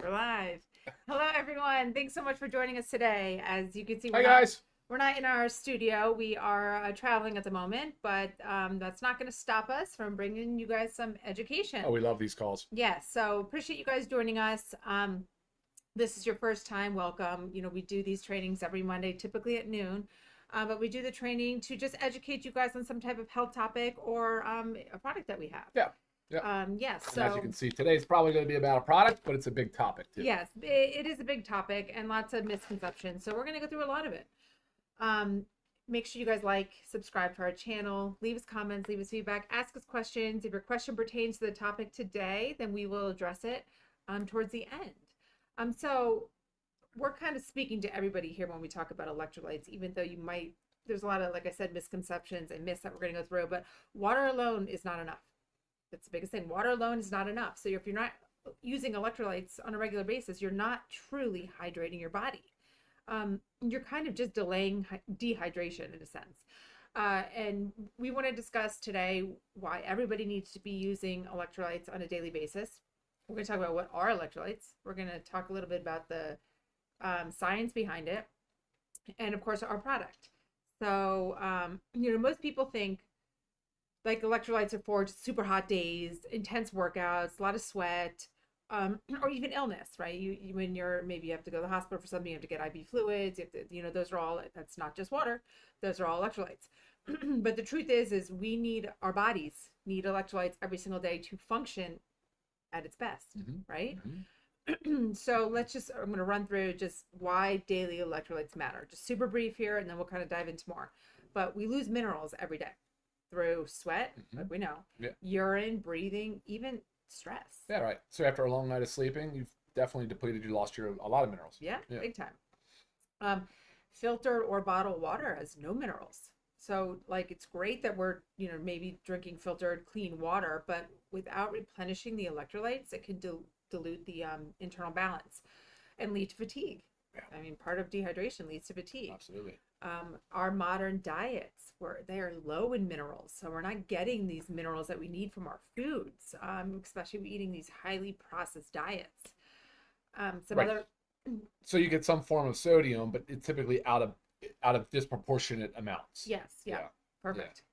We're live. Hello, everyone. Thanks so much for joining us today. As you can see, Hi guys. we're not in our studio. We are traveling at the moment, but that's not going to stop us from bringing you guys some education. Oh, we love these calls. Yes. So appreciate you guys joining us. This is your first time. Welcome. You know, we do these trainings every Monday, typically at noon. But we do the training to just educate you guys on some type of health topic or a product that we have. Yeah. Yeah. Yes. And So as you can see, today's probably going to be about a product, but it's a big topic too. yes, it is a big topic and lots of misconceptions. So we're going to go through a lot of it. Make sure you guys like, subscribe to our channel, leave us comments, leave us feedback, ask us questions. If your question pertains to the topic today, then we will address it towards the end. So we're kind of speaking to everybody here when we talk about electrolytes, even though there's a lot of, like I said, misconceptions and myths that we're going to go through, but water alone is not enough. That's the biggest thing. Water alone is not enough. So if you're not using electrolytes on a regular basis, you're not truly hydrating your body. You're kind of just delaying dehydration in a sense. And we want to discuss today why everybody needs to be using electrolytes on a daily basis. We're going to talk about what are electrolytes. We're going to talk a little bit about the science behind it, and of course our product. So, most people think like electrolytes are for super hot days, intense workouts, a lot of sweat, or even illness, right? When maybe you have to go to the hospital for something, you have to get IV fluids. You have to, those are all, that's not just water. Those are all electrolytes. But the truth is our bodies need electrolytes every single day to function at its best, right? So I'm going to run through just why daily electrolytes matter. Just super brief here, and then we'll kind of dive into more. But we lose minerals every day through sweat, like we know, urine, breathing, even stress. Yeah, right. So after a long night of sleeping, you've definitely lost a lot of minerals. Yeah, big time. Filtered or bottled water has no minerals. So like it's great that we're, maybe drinking filtered clean water, but without replenishing the electrolytes, it can dilute the internal balance and lead to fatigue. Yeah. I mean, part of dehydration leads to fatigue. Absolutely. Our modern diets, they are low in minerals, so we're not getting these minerals that we need from our foods, especially eating these highly processed diets. So you get some form of sodium, but it's typically out of disproportionate amounts. Yes. Yeah. Perfect.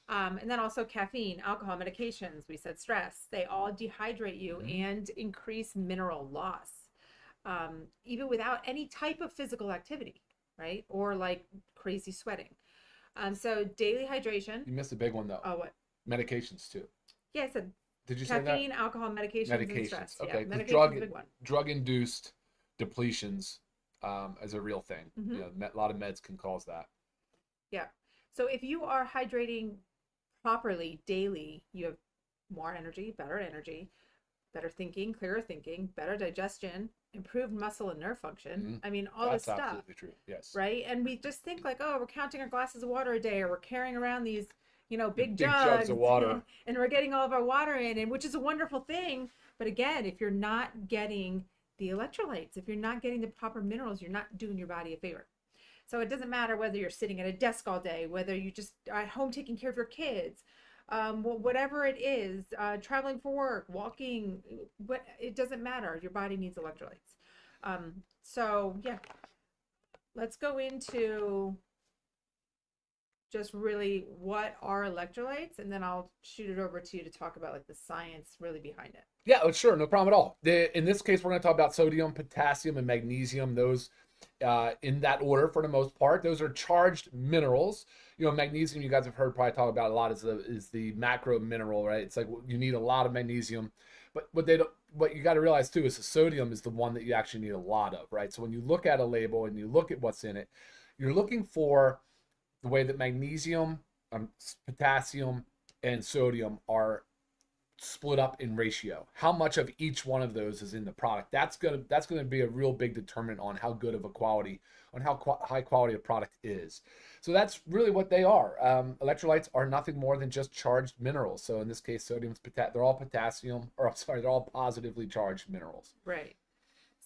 Yeah. And then also caffeine, alcohol, medications. We said stress. They all dehydrate you and increase mineral loss, even without any type of physical activity. Right? Or like crazy sweating. So daily hydration. You missed a big one though. Oh, what? Medications too. Yeah, I said Did you say that? Caffeine, alcohol, medications, and stress. Okay. Yeah, medication's a big one. Drug-induced depletions is a real thing. A lot of meds can cause that. Yeah. So if you are hydrating properly daily, you have more energy, better thinking, clearer thinking, better digestion, improved muscle and nerve function. I mean, all this stuff. That's absolutely true. Yes. Right? And we just think like, oh, we're counting our glasses of water a day, or we're carrying around these, big jugs of water, and we're getting all of our water in, and which is a wonderful thing. But again, if you're not getting the electrolytes, if you're not getting the proper minerals, you're not doing your body a favor. So it doesn't matter whether you're sitting at a desk all day, whether you just are at home taking care of your kids, whatever it is, traveling for work, walking, it doesn't matter. Your body needs electrolytes. So yeah, let's go into just really what are electrolytes, and then I'll shoot it over to you to talk about like the science really behind it. Yeah, sure, no problem at all. In this case, we're going to talk about sodium, potassium, and magnesium. Those in that order for the most part. Those are charged minerals. Magnesium, you guys have heard probably talk about a lot, is the macro mineral, right? It's like you need a lot of magnesium, but what you got to realize too is the sodium is the one that you actually need a lot of, right? So when you look at a label and you look at what's in it, you're looking for the way that magnesium, potassium, and sodium are split up in ratio. How much of each one of those is in the product? That's gonna be a real big determinant on how good of a quality, on how high quality a product is. So that's really what they are. Electrolytes are nothing more than just charged minerals. So in this case, sodium's they're all they're all positively charged minerals. Right.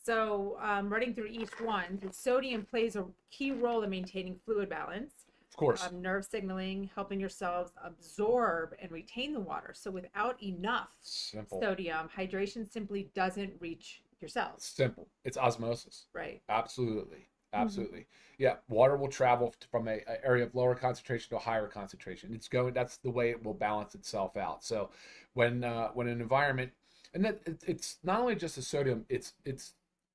So running through each one, sodium plays a key role in maintaining fluid balance. Of course. Nerve signaling, helping your cells absorb and retain the water. So without enough sodium, hydration simply doesn't reach your cells. Simple. It's osmosis. Right. Absolutely. Absolutely. Yeah. Water will travel from a area of lower concentration to a higher concentration. That's the way it will balance itself out. So when an environment, and it's not only just the sodium, it's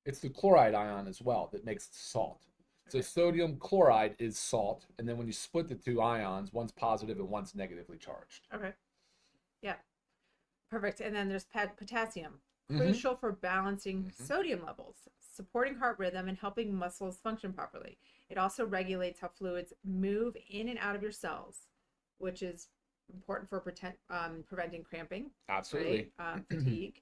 the chloride ion as well that makes salt. So sodium chloride is salt, and then when you split the two ions, one's positive and one's negatively charged. Okay. Yeah. Perfect. And then there's potassium, Mhm. crucial for balancing sodium levels, supporting heart rhythm, and helping muscles function properly. It also regulates how fluids move in and out of your cells, which is important for preventing cramping, Absolutely. right? Fatigue.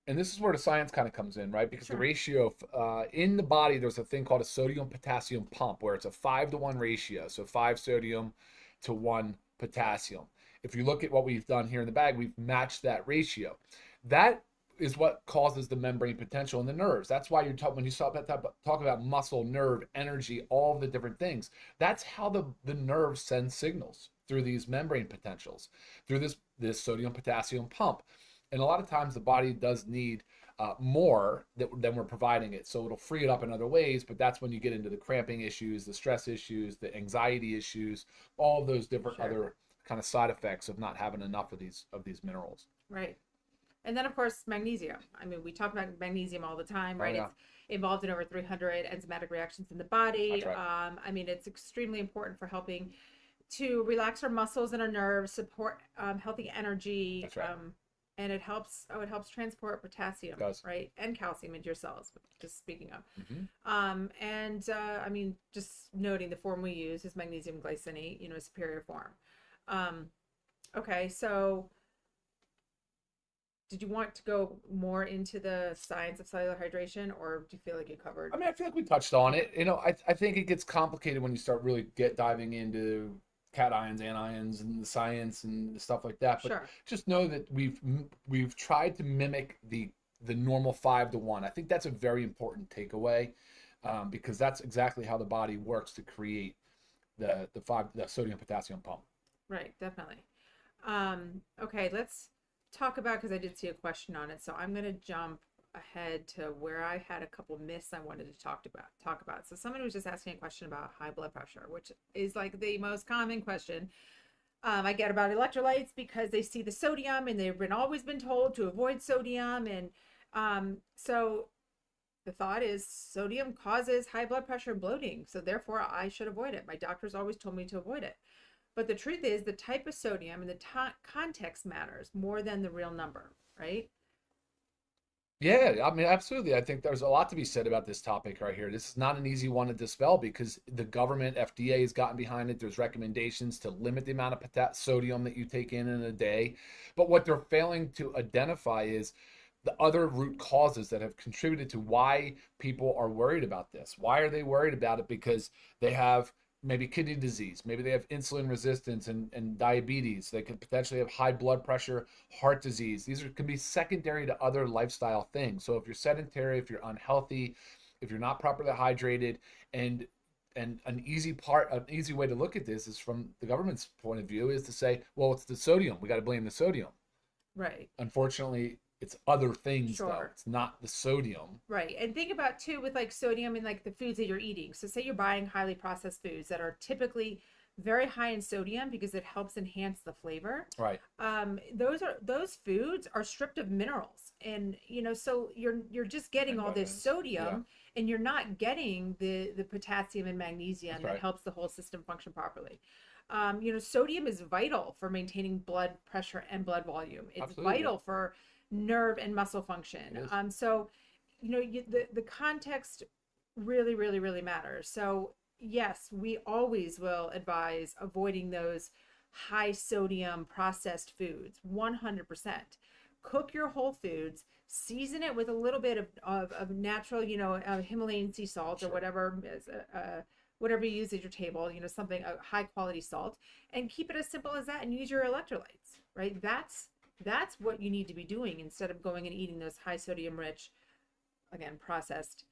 And this is where the science kind of comes in, right? Because Sure. the ratio of, in the body, there's a thing called a sodium potassium pump where it's a 5-to-1 ratio. So 5 sodium to 1 potassium. If you look at what we've done here in the bag, we've matched that ratio. That is what causes the membrane potential in the nerves. That's why when you talk about muscle, nerve, energy, all of the different things. That's how the nerves send signals through these membrane potentials, through this sodium potassium pump. And a lot of times the body does need more than we're providing it. So it'll free it up in other ways, but that's when you get into the cramping issues, the stress issues, the anxiety issues, all of those different other kind of side effects of not having enough of these minerals. Right. And then, of course, magnesium. I mean, we talk about magnesium all the time, right? Yeah. It's involved in over 300 enzymatic reactions in the body. That's right. I mean, it's extremely important for helping to relax our muscles and our nerves, support healthy energy. That's right. And it helps transport potassium, right, and calcium into your cells. Just speaking of, I mean, just noting the form we use is magnesium glycinate, a superior form. Okay, so did you want to go more into the science of cellular hydration, or do you feel like you covered? I mean, I feel like we touched on it. I think it gets complicated when you start really diving into cations, anions, and the science and stuff like that. But just know that we've tried to mimic the normal 5-to-1. I think that's a very important takeaway, because that's exactly how the body works to create the sodium potassium pump. Right, definitely. Okay, let's talk about, because I did see a question on it, so I'm going to jump ahead to where I had a couple myths I wanted to talk about. So someone was just asking a question about high blood pressure, which is like the most common question I get about electrolytes, because they see the sodium and they've always been told to avoid sodium. And so the thought is sodium causes high blood pressure and bloating, so therefore I should avoid it. My doctor's always told me to avoid it. But the truth is the type of sodium and the context matters more than the real number, right? Yeah, I mean, absolutely. I think there's a lot to be said about this topic right here. This is not an easy one to dispel, because the government, FDA, has gotten behind it. There's recommendations to limit the amount of sodium that you take in a day. But what they're failing to identify is the other root causes that have contributed to why people are worried about this. Why are they worried about it? Because they have maybe kidney disease, maybe they have insulin resistance and diabetes. They could potentially have high blood pressure, heart disease. These can be secondary to other lifestyle things. So if you're sedentary, if you're unhealthy, if you're not properly hydrated, and an easy way to look at this is from the government's point of view is to say, well, it's the sodium. We got to blame the sodium. Right. Unfortunately, it's other things though. It's not the sodium. Right. And think about too with like sodium and like the foods that you're eating. So say you're buying highly processed foods that are typically very high in sodium because it helps enhance the flavor. Right. Those foods are stripped of minerals. And so you're just getting all this sodium and you're not getting the potassium and magnesium that helps the whole system function properly. Sodium is vital for maintaining blood pressure and blood volume. It's vital for nerve and muscle function. So the context really, really, really matters. So yes, we always will advise avoiding those high sodium processed foods 100%. Cook your whole foods, season it with a little bit of natural Himalayan sea salt or whatever whatever you use at your table, something a high quality salt, and keep it as simple as that, and use your electrolytes, right? That's what you need to be doing instead of going and eating those high sodium rich, again, processed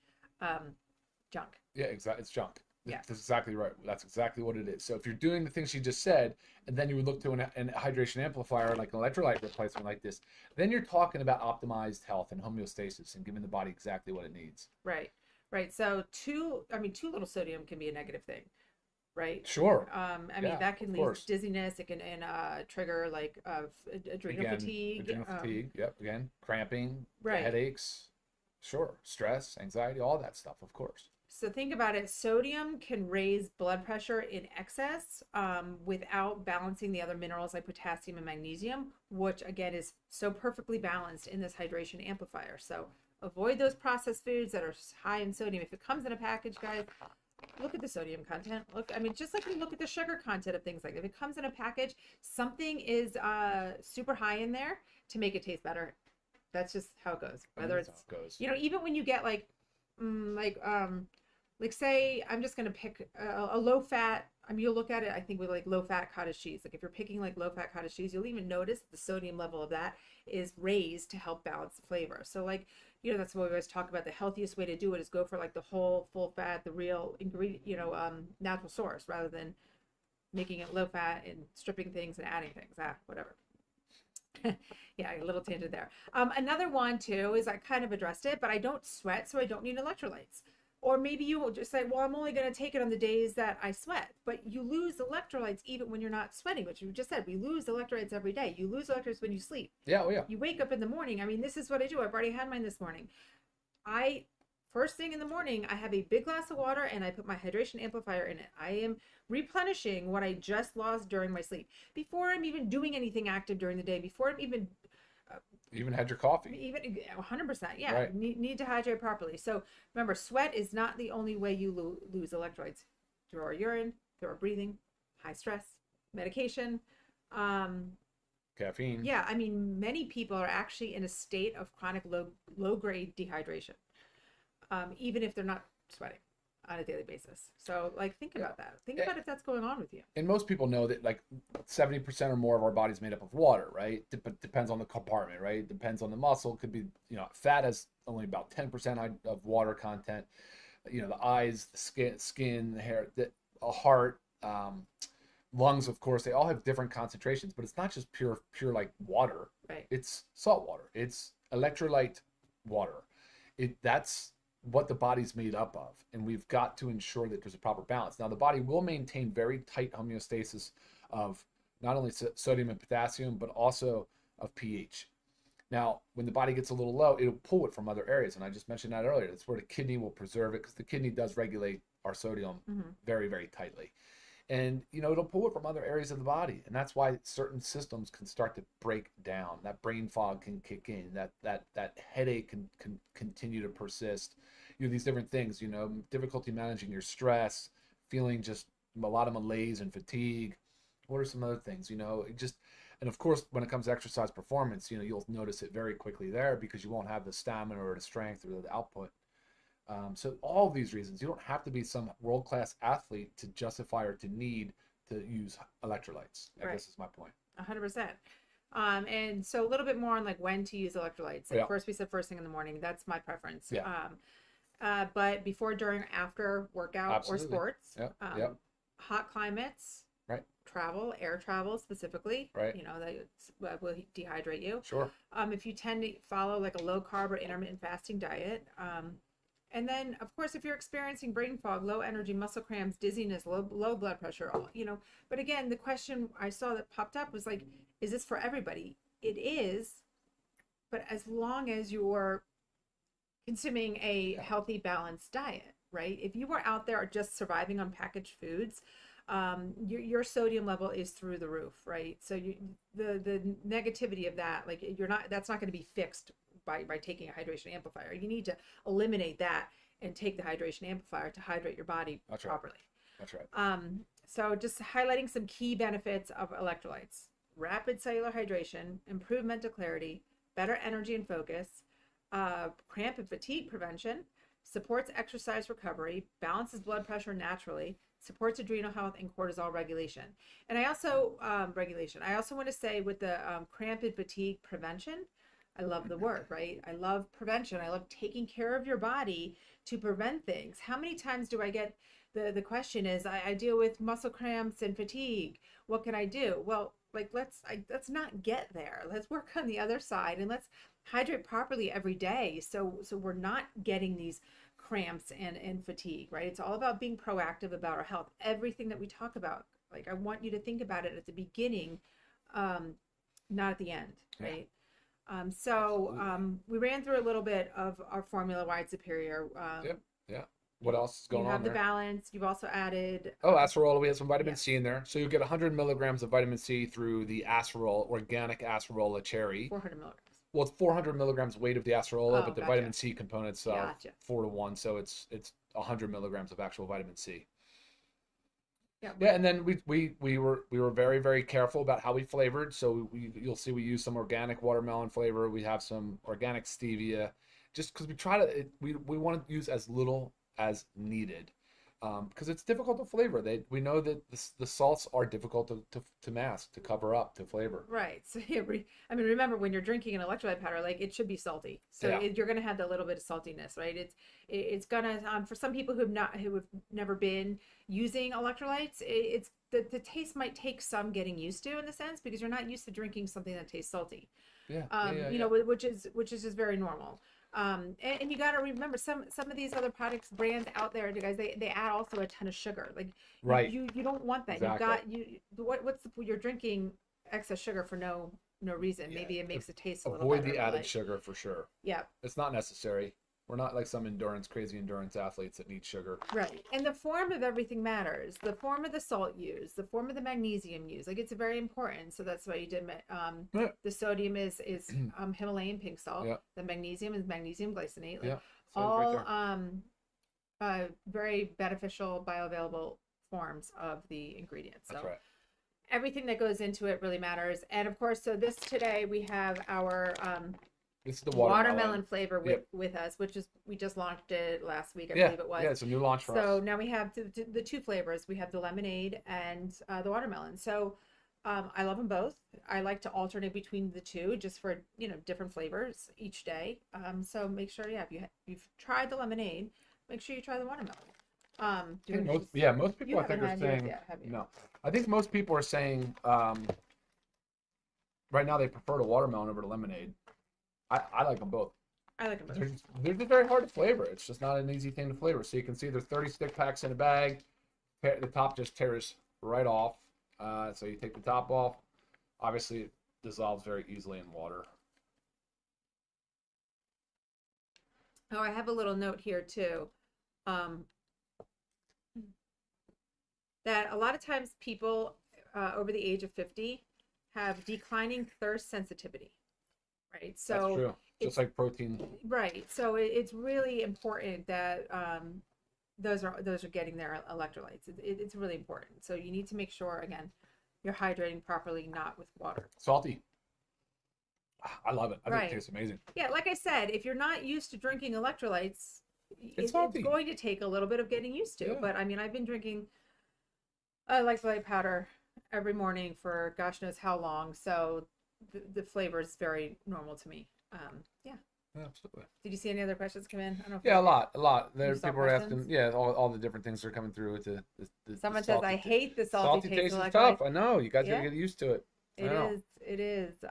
junk. Yeah, exactly. It's junk. Yeah. That's exactly right. That's exactly what it is. So if you're doing the things she just said, and then you would look to an hydration amplifier like an electrolyte replacement like this, then you're talking about optimized health and homeostasis and giving the body exactly what it needs. Right. Right. So too little sodium can be a negative thing, right? Sure. I mean Yeah, that of can lead to course. dizziness. It can trigger like adrenal Again, fatigue. adrenal fatigue. Yep. Again, cramping, Right. headaches. Sure. Stress, anxiety, all that stuff, of course. So think about it. Sodium can raise blood pressure in excess without balancing the other minerals like potassium and magnesium, which again is so perfectly balanced in this hydration amplifier. So avoid those processed foods that are high in sodium. If it comes in a package, guys, look at the sodium content. Look, I mean, just like you look at the sugar content of things like that. If it comes in a package, something is super high in there to make it taste better. That's just how it goes. Whether That's it's, how it goes. even when you get mm, like um like say I'm just gonna pick a low fat. I mean, you'll look at it. I think with like low fat cottage cheese. Like if you're picking like low fat cottage cheese, you'll even notice the sodium level of that is raised to help balance the flavor. So like that's what we always talk about. The healthiest way to do it is go for like the whole full fat, the real ingredient, natural source, rather than making it low fat and stripping things and adding things. Whatever. Yeah, a little tangent there. Another one too is I kind of addressed it, but I don't sweat, so I don't need electrolytes. Or maybe you will just say, well, I'm only going to take it on the days that I sweat. But you lose electrolytes even when you're not sweating, which you just said. We lose electrolytes every day. You lose electrolytes when you sleep. Yeah, oh yeah. You wake up in the morning. I mean, this is what I do. I've already had mine this morning. First thing in the morning, I have a big glass of water and I put my hydration amplifier in it. I am replenishing what I just lost during my sleep. Before I'm even doing anything active during the day, before I'm even Even had your coffee. even 100%, yeah, Right. need to hydrate properly. So remember, sweat is not the only way you lose electrolytes. Through our urine, through our breathing, high stress, medication. Caffeine. Yeah, I mean, many people are actually in a state of chronic low grade dehydration, even if they're not sweating on a daily basis. So like think about that. Think about if that's going on with you. And most people know that like 70% or more of our body's made up of water, right? Depends on the compartment, right? Depends on the muscle. Could be, fat has only about 10% of water content. The eyes, the skin, the hair, the heart, lungs, of course, they all have different concentrations, but it's not just pure like water. Right. It's salt water. It's electrolyte water. That's what the body's made up of, and we've got to ensure that there's a proper balance. Now, the body will maintain very tight homeostasis of not only sodium and potassium, but also of pH. Now, when the body gets a little low, it'll pull it from other areas, and I just mentioned that earlier. That's where the kidney will preserve it, because the kidney does regulate our sodium very, very tightly. And it'll pull it from other areas of the body, and that's why certain systems can start to break down. That brain fog can kick in. That headache can continue to persist. These different things. Difficulty managing your stress, feeling just a lot of malaise and fatigue. What are some other things? And of course, when it comes to exercise performance, you'll notice it very quickly there, because you won't have the stamina or the strength or the output. So all of these reasons, you don't have to be some world-class athlete to justify or to need to use electrolytes. I guess is my point. 100%. And so a little bit more on like when to use electrolytes. Like first we said first thing in the morning. That's my preference. Yeah. But before, during, after workout Absolutely. or sports. Yep. Hot climates. Right. Travel, air travel specifically. Right. That will dehydrate you. Sure. If you tend to follow like a low carb or intermittent fasting diet. And then, of course, if you're experiencing brain fog, low energy, muscle cramps, dizziness, low blood pressure, but again, the question I saw that popped up was like, is this for everybody? It is, but as long as you're consuming a healthy, balanced diet, right? If you are out there just surviving on packaged foods, your sodium level is through the roof, right? So the negativity of that, like that's not going to be fixed by taking a hydration amplifier. You need to eliminate that and take the hydration amplifier to hydrate your body properly. That's right. So just highlighting some key benefits of electrolytes: rapid cellular hydration, improved mental clarity, better energy and focus, cramp and fatigue prevention, supports exercise recovery, balances blood pressure naturally, supports adrenal health and cortisol regulation. And I also I also want to say with the cramp and fatigue prevention, I love the word, right? I love prevention. I love taking care of your body to prevent things. How many times do I get the question is, I deal with muscle cramps and fatigue. What can I do? Well, like let's not get there. Let's work on the other side, and let's hydrate properly every day. So we're not getting these cramps and fatigue, right? It's all about being proactive about our health. Everything that we talk about, like I want you to think about it at the beginning, not at the end, right? We ran through a little bit of our formula wide superior. Yep. Yeah. What else is going You on have the there? balance. You've also added. Oh, acerola. We have some vitamin Yeah. C in there. So you get 100 milligrams of vitamin C through the acerola, organic acerola cherry. 400 milligrams. Well, it's 400 milligrams weight of the acerola, Oh, but the gotcha. vitamin C component's Gotcha. 4 to 1, so it's 100 milligrams of actual vitamin C. Yeah. Yeah, and then we were very very careful about how we flavored. So you'll see we use some organic watermelon flavor. We have some organic stevia, just because we try to we want to use as little as needed, because it's difficult to flavor. We know that the salts are difficult to mask, to cover up, to flavor. Right. So yeah, I mean, remember when you're drinking an electrolyte powder, like it should be salty. So Yeah. you're gonna have that little bit of saltiness, right? It's gonna for some people who have never been using electrolytes, it's the taste might take some getting used to in a sense because you're not used to drinking something that tastes salty. Yeah. You know, which is just very normal. And you got to remember some of these other products brands out there, you guys, they add also a ton of sugar. Like Right. you don't want that. Exactly. You're drinking excess sugar for no reason. Yeah. Maybe it makes it taste a little Avoid better. the added sugar for sure. Yeah. It's not necessary. We're not like some crazy endurance athletes that need sugar. Right. And the form of everything matters. The form of the salt used, the form of the magnesium used. Like it's very important. So that's why you did Yeah. the sodium is Himalayan pink salt. Yeah. The magnesium is magnesium glycinate. Like Yeah. all Right very beneficial bioavailable forms of the ingredients. So That's right. everything that goes into it really matters. And of course, so this today we have our This is the watermelon flavor Yep. with us, which is we just launched it last week, I Yeah. believe it was. Yeah, it's a new launch for us. So now we have the two flavors. We have the lemonade and the watermelon. So I love them both. I like to alternate between the two just for, you know, different flavors each day. So make sure, yeah, if you've tried the lemonade, make sure you try the watermelon. I think most people You I think haven't are had yours saying yet, have you? no. I think most people are saying right now they prefer the watermelon over the lemonade. I like them both. I like them both. They're just very hard to flavor. It's just not an easy thing to flavor. So you can see there's 30 stick packs in a bag. The top just tears right off. So you take the top off. Obviously, it dissolves very easily in water. Oh, I have a little note here too. That a lot of times people over the age of 50 have declining thirst sensitivity, right? So That's true. Just like protein. right. So it's really important that those are getting their electrolytes. It's really important. So you need to make sure again you're hydrating properly, not with water. Salty. I love it. I think Right. it tastes amazing. Yeah, like I said, if you're not used to drinking electrolytes, it's salty. going to take a little bit of getting used to. Yeah. But I mean, I've been drinking electrolyte powder every morning for gosh knows how long, so the flavor is very normal to me. Yeah. Yeah, absolutely. Did you see any other questions come in? I don't know. If Yeah, a lot. There, You saw people are asking. questions? Yeah, all the different things that are coming through with the Someone salty says, "I ta- hate the salty salty taste of is tough. electrolytes." I know. You guys Yeah. gotta get used to it. I know. It is.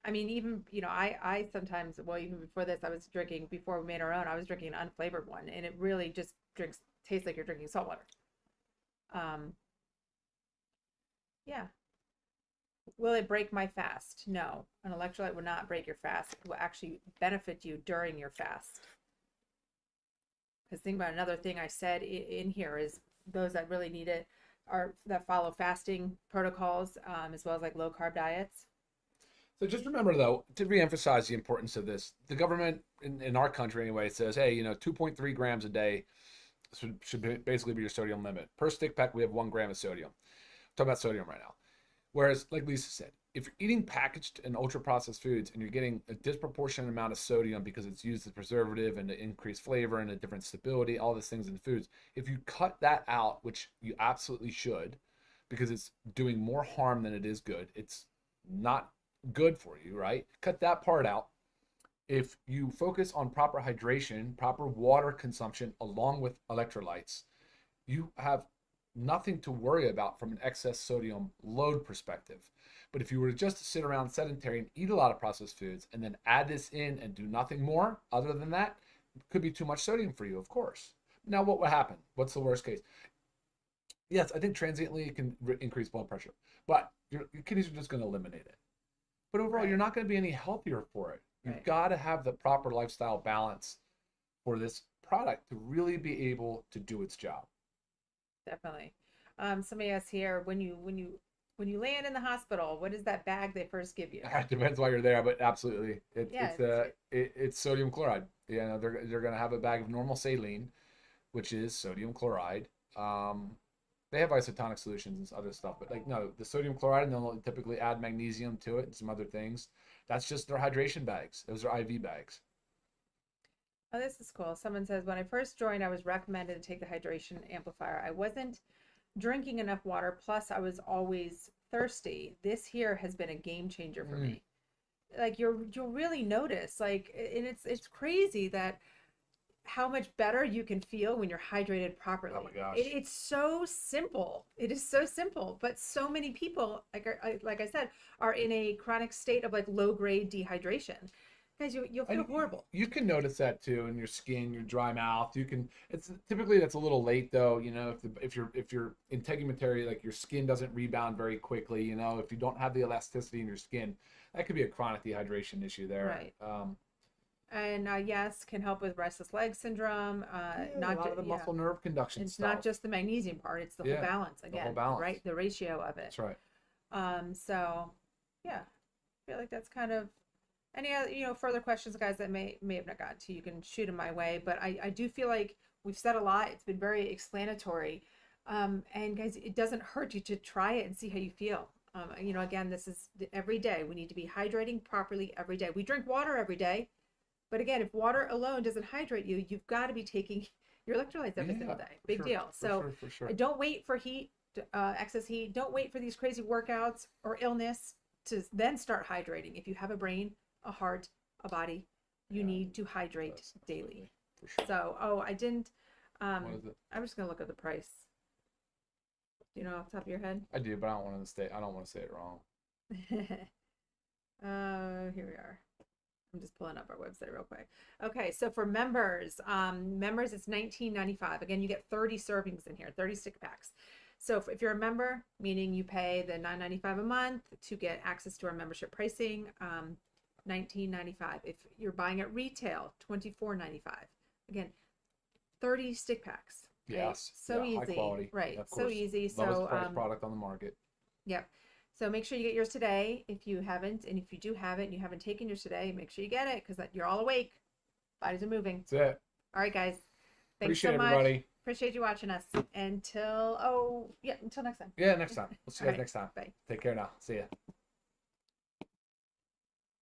I mean, even, you know, I sometimes, well, even before this, I was drinking, before we made our own, I was drinking an unflavored one, and it really just tastes like you're drinking salt water. Yeah. Will it break my fast? No. An electrolyte will not break your fast. It will actually benefit you during your fast. Because think about another thing I said in here is those that really need it are that follow fasting protocols, as well as like low carb diets. So just remember, though, to reemphasize the importance of this, the government in our country anyway says, hey, 2.3 grams a day should basically be your sodium limit. Per stick pack, we have 1 gram of sodium. I'm talking about sodium right now. Whereas, like Lisa said, if you're eating packaged and ultra processed foods and you're getting a disproportionate amount of sodium because it's used as a preservative and to increase flavor and a different stability, all these things in the foods, if you cut that out, which you absolutely should, because it's doing more harm than it is good, it's not good for you, right? Cut that part out if you focus on proper hydration, proper water consumption, along with electrolytes, you have nothing to worry about from an excess sodium load perspective. But if you were just to sit around sedentary and eat a lot of processed foods and then add this in and do nothing more other than that, it could be too much sodium for you, of course. Now, what would happen? What's the worst case? Yes, I think transiently it can increase blood pressure, but your kidneys are just going to eliminate it. But overall, Right. you're not going to be any healthier for it. You've Right. got to have the proper lifestyle balance for this product to really be able to do its job. Definitely. Somebody asked here, when you land in the hospital, what is that bag they first give you? It depends why you're there, but absolutely, Yeah, it's sodium chloride. You know, they're going to have a bag of normal saline, which is sodium chloride. They have isotonic solutions and other stuff, but like no, the sodium chloride, and they'll typically add magnesium to it and some other things. That's just their hydration bags. Those are IV bags. oh, this is cool. Someone says, when I first joined, I was recommended to take the hydration amplifier. I wasn't drinking enough water, plus I was always thirsty. This here has been a game changer for me. Like you'll really notice, like, and it's crazy that how much better you can feel when you're hydrated properly. Oh my gosh. It's so simple. It is so simple, but so many people, like I said, are in a chronic state of like low grade dehydration. Guys, you'll feel horrible. You can notice that too in your skin, your dry mouth. You can. It's typically that's a little late though. You know, if you're integumentary, like your skin doesn't rebound very quickly. You know, if you don't have the elasticity in your skin, that could be a chronic dehydration issue there. Right. And yes, can help with restless leg syndrome. Not a lot of the muscle nerve conduction It's stuff. not just the magnesium part; it's the whole balance again. The whole balance. Right? The ratio of it. That's right. So yeah, I feel like that's kind of any other further questions, guys, that may have not gotten to. You can shoot them my way, but I do feel like we've said a lot. It's been very explanatory, and guys, it doesn't hurt you to try it and see how you feel. Again, this is every day. We need to be hydrating properly every day. We drink water every day. But again, if water alone doesn't hydrate you, you've got to be taking your electrolytes every single day. Big deal. So don't wait for heat, excess heat. Don't wait for these crazy workouts or illness to then start hydrating. If you have a brain, a heart, a body, you need to hydrate daily. For sure. So, I didn't. What is it? I'm just gonna look at the price. Do you know off the top of your head? I do, but I don't want to say it wrong. Here we are. I'm just pulling up our website real quick. Okay, so for members, it's $19.95. Again, you get 30 servings in here, 30 stick packs. So if you're a member, meaning you pay the $9.95 a month to get access to our membership pricing, $19.95. If you're buying at retail, $24.95. Again, 30 stick packs. Okay? Yes. So easy. High quality. Right. Of So course. easy. Lowest price product on the market. Yep. So make sure you get yours today if you haven't. And if you do have it and you haven't taken yours today, make sure you get it because you're all awake. Bodies are moving. That's it. All right, guys. Thanks Appreciate so much. everybody. Appreciate you watching us. Until next time. Yeah, next time. We'll see you guys All right. next time. Bye. Take care now. See ya.